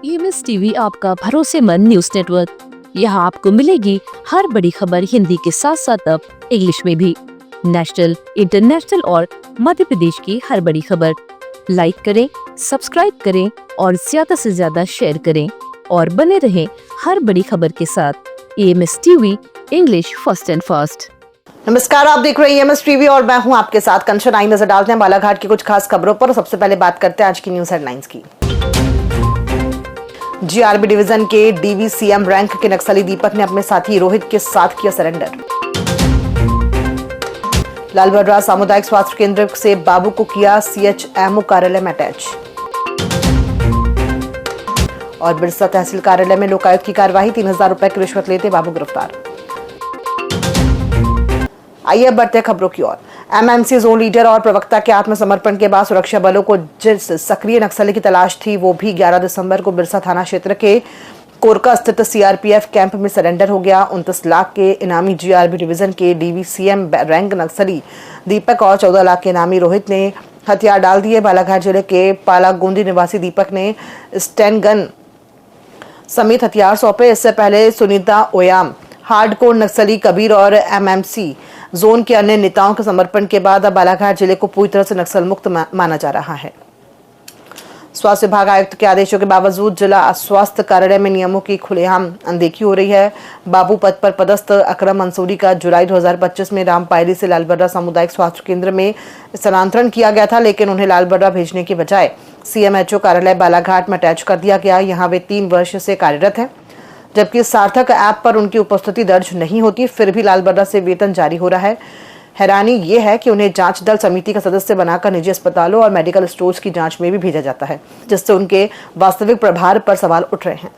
EMS TV आपका भरोसेमंद news network. यहाँ आपको मिलेगी हर बड़ी खबर हिंदी के साथ साथ अब इंग्लिश में भी। नेशनल, इंटरनेशनल और मध्य प्रदेश की हर बड़ी खबर लाइक करें, सब्सक्राइब करें और ज्यादा से ज्यादा शेयर करें और बने रहें हर बड़ी खबर के साथ। EMS TV, English first and fast. नमस्कार, आप देख रहे हैं EMS टीवी और मैं हूं आपके साथ कंचन। आई नजर डालते हैं बालाघाट की कुछ खास खबरों पर। सबसे पहले बात करते हैं आज की न्यूज हेडलाइंस की। GRB डिवीजन के DVCM रैंक के नक्सली दीपक ने अपने साथी रोहित के साथ किया सरेंडर। लालबर्रा सामुदायिक स्वास्थ्य केंद्र से बाबू को किया CHMO कार्यालय में अटैच। और बिरसा तहसील कार्यालय में लोकायुक्त की कार्रवाई, 3000 रुपए की रिश्वत लेते बाबू गिरफ्तार। आइए बढ़ते खबरों की ओर। MMC जोन लीडर और प्रवक्ता के आत्मसमर्पण के बाद सुरक्षा बलों को जिस सक्रिय नक्सली की तलाश थी वो भी 11 दिसंबर को बिरसा थाना क्षेत्र के कोरका स्थित CRPF कैंप में सरेंडर हो गया। 29 लाख के इनामी GRB डिवीजन के DVCM रैंक नक्सली दीपक और 14 लाख के इनामी रोहित ने हथियार डाल दिए। बालाघाट जिले के पालागोंदी निवासी दीपक ने स्टैन गन समेत हथियार सौंपे। इससे पहले सुनीता ओयाम, हार्डकोर नक्सली कबीर और MMC जोन के अन्य नेताओं के समर्पण के बाद अब बालाघाट जिले को पूरी तरह से नक्सल मुक्त माना जा रहा है। स्वास्थ्य विभाग आयुक्त के आदेशों के बावजूद जिला स्वास्थ्य कार्यालय में नियमों की खुलेआम अनदेखी हो रही है। बाबू पद पर पदस्थ अकरम मंसूरी का जुलाई 2025 में रामपायरी से लालबर्रा सामुदायिक स्वास्थ्य केंद्र में स्थानांतरण किया गया था, लेकिन उन्हें लालबर्रा भेजने की बजाय CMHO कार्यालय बालाघाट में अटैच कर दिया गया। यहाँ वे 3 वर्ष से कार्यरत है, जबकि सार्थक ऐप पर उनकी उपस्थिति दर्ज नहीं होती, फिर भी लालबर्रा से वेतन जारी हो रहा है। हैरानी यह है कि उन्हें जांच दल समिति का सदस्य बनाकर निजी अस्पतालों और मेडिकल स्टोर्स की जांच में भी भेजा जाता है, जिससे उनके वास्तविक प्रभार पर सवाल उठ रहे हैं।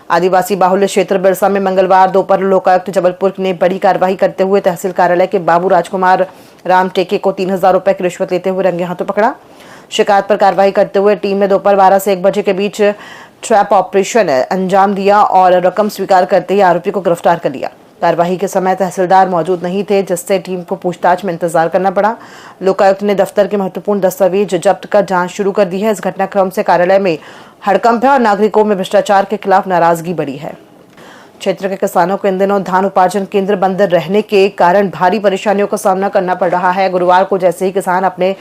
आदिवासी बाहुल्य क्षेत्र बिरसा में मंगलवार दोपहर लोकायुक्त जबलपुर ने बड़ी कार्रवाई करते हुए तहसील कार्यालय के बाबू राजकुमार राम टेके को 3000 रुपए की रिश्वत लेते हुए रंगे हाथों पकड़ा। शिकायत पर कार्रवाई करते हुए टीम ने दोपहर 12 से 1 बजे के बीच ट्रैप ऑपरेशन अंजाम दिया और रकम स्वीकार करते ही आरोपी को गिरफ्तार कर लिया। कार्यवाही के समय तहसीलदार मौजूद नहीं थे, जिससे टीम को पूछताछ में इंतजार करना पड़ा। लोकायुक्त ने दफ्तर के महत्वपूर्ण दस्तावेज जब्त कर जांच शुरू कर दी है। इस घटनाक्रम से कार्यालय में हड़कंप है और नागरिकों में भ्रष्टाचार के खिलाफ नाराजगी बढ़ी है। क्षेत्र के किसानों को इन दिनों धान उपार्जन केंद्र बंद रहने के कारण भारी परेशानियों का सामना करना पड़ रहा है। गुरुवार को जैसे ही किसान अपने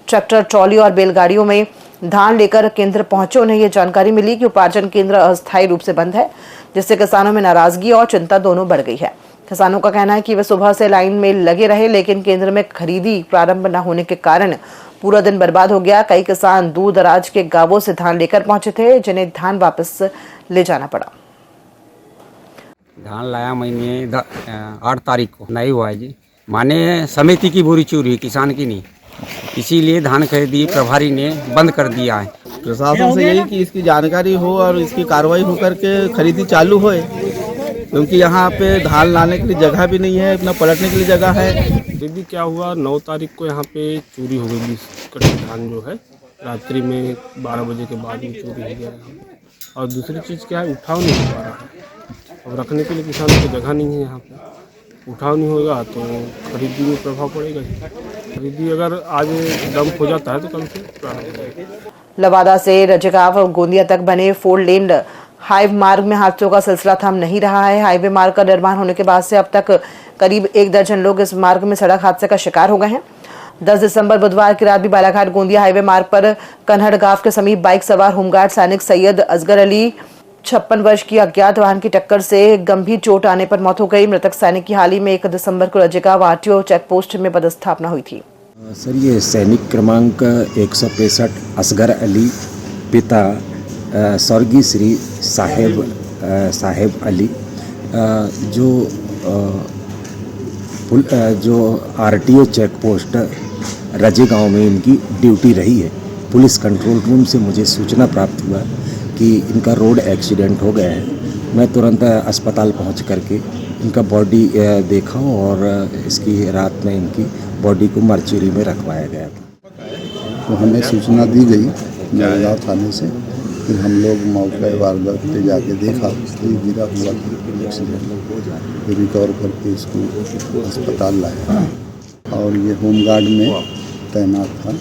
ट्रैक्टर, ट्रॉली और बैलगाड़ियों में धान लेकर केंद्र पहुंचे, उन्हें यह जानकारी मिली कि उपार्जन केंद्र अस्थायी रूप से बंद है, जिससे किसानों में नाराजगी और चिंता दोनों बढ़ गई है। किसानों का कहना है कि वे सुबह से लाइन में लगे रहे, लेकिन केंद्र में खरीदी प्रारंभ न होने के कारण पूरा दिन बर्बाद हो गया। कई किसान दूर दराज के गांवों से धान लेकर पहुंचे थे, जिन्हें धान वापस ले जाना पड़ा। धान लाया मैंने 8 तारीख को, नहीं हुआ है जी। माने समिति की बुरी चोरी, किसान की नहीं, इसीलिए धान खरीदी प्रभारी ने बंद कर दिया है। प्रशासन से यही कि इसकी जानकारी हो और इसकी कार्रवाई हो करके खरीदी चालू होए, क्योंकि यहाँ पे धान लाने के लिए जगह भी नहीं है, अपना पलटने के लिए जगह है। दीदी क्या हुआ, 9 तारीख को यहाँ पे चोरी हो गई 20 कट्टे धान जो है, रात्रि में 12 बजे के बाद में चोरी हो गया यहाँ पे। और दूसरी चीज़ क्या है, उठाव नहीं हो पा रहा है। अब रखने के लिए किसानों को जगह नहीं है यहाँ पे, उठाव नहीं होगा तो खरीदी में प्रभाव पड़ेगा। खरीदी अगर आज दम हो जाता है तो कल से प्रारंभ हो जाएगा। लवादा से रजगांव गोंदिया तक बने 4 लेन हाईवे मार्ग में हादसों का सिलसिला थम नहीं रहा है। हाईवे मार्ग का निर्माण होने के बाद से अब तक करीब 1 दर्जन लोग इस मार्ग में सड़क हादसे का शिकार हो गए हैं। 10 दिसंबर बुधवार की रात भी बालाघाट गोंदिया हाईवे मार्ग पर कन्हड़ गांव के समीप बाइक सवार होमगार्ड सैनिक सैयद असगर अली 56 वर्ष की अज्ञात वाहन की टक्कर से गंभीर चोट आने पर मौत हो गई। मृतक सैनिक की हाल ही में 1 दिसंबर को रजगांव RTO चेक पोस्ट में पदस्थापना हुई थी। सर, ये सैनिक क्रमांक 165 असगर अली, पिता स्वर्गीय श्री साहेब अली, जो RTO चेक पोस्ट रजेगांव में इनकी ड्यूटी रही है। पुलिस कंट्रोल रूम से मुझे सूचना प्राप्त हुआ कि इनका रोड एक्सीडेंट हो गया है। मैं तुरंत अस्पताल पहुंच करके इनका बॉडी देखा और इसकी रात में इनकी बॉडी को मर्चुरी में रखवाया गया था। तो हमें सूचना दी गई जलगांव थाने से, फिर हम लोग मौके वारदात पे जाके देखा तो ये गिरा हुआ एक्सीडेंट, फिर रिकवर करके इसको अस्पताल लाया और ये होमगार्ड में तैनात था।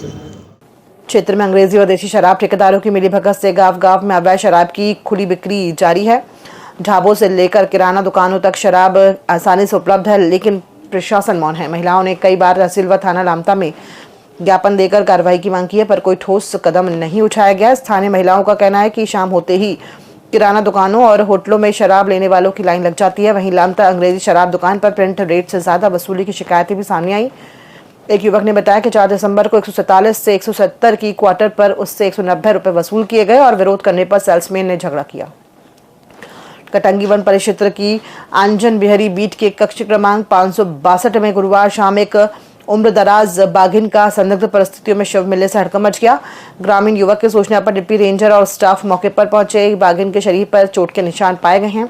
क्षेत्र में अंग्रेजी और देशी शराब ठेकेदारों की मिलीभगत से गांव-गांव में अवैध शराब की खुली बिक्री जारी है। ढाबों से लेकर किराना दुकानों तक शराब आसानी से उपलब्ध है, लेकिन प्रशासन मौन है। महिलाओं ने कई बार तहसील व थाना लामता में ज्ञापन देकर कार्रवाई की मांग की है, पर कोई ठोस कदम नहीं उठाया गया। स्थानीय महिलाओं का कहना है कि शाम होते ही किराना दुकानों और होटलों में शराब लेने वालों की लाइन लग जाती है। वहीं लामता अंग्रेजी शराब दुकान पर प्रिंट रेट से ज्यादा वसूली की शिकायतें भी सामने आई। एक युवक ने बताया कि 4 दिसंबर को 147 से 170 की क्वार्टर पर उससे 190 रुपए वसूल किए गए और विरोध करने पर सेल्समैन ने झगड़ा किया। कटंगी वन परिक्षेत्र की आंजन बिहारी बीट के कक्ष क्रमांक 562 में गुरुवार शाम एक उम्रदराज बाघिन का संदिग्ध परिस्थितियों में शव मिलने से हड़कंप मच गया। ग्रामीण युवक के सूचना पर डिप्टी रेंजर और स्टाफ मौके पर पहुंचे। बाघिन के शरीर पर चोट के निशान पाए गए हैं।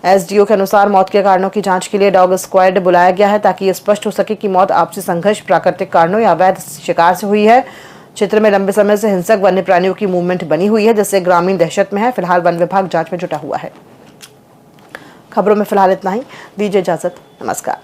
एसडीओ के अनुसार मौत के कारणों की जांच के लिए डॉग स्क्वाड बुलाया गया है, ताकि ये स्पष्ट हो सके कि मौत आपसी संघर्ष, प्राकृतिक कारणों या अवैध शिकार से हुई है। क्षेत्र में लंबे समय से हिंसक वन्य प्राणियों की मूवमेंट बनी हुई है, जिससे ग्रामीण दहशत में है। फिलहाल वन विभाग जांच में जुटा हुआ है। खबरों में फिलहाल इतना ही। दीजिए इजाजत। नमस्कार।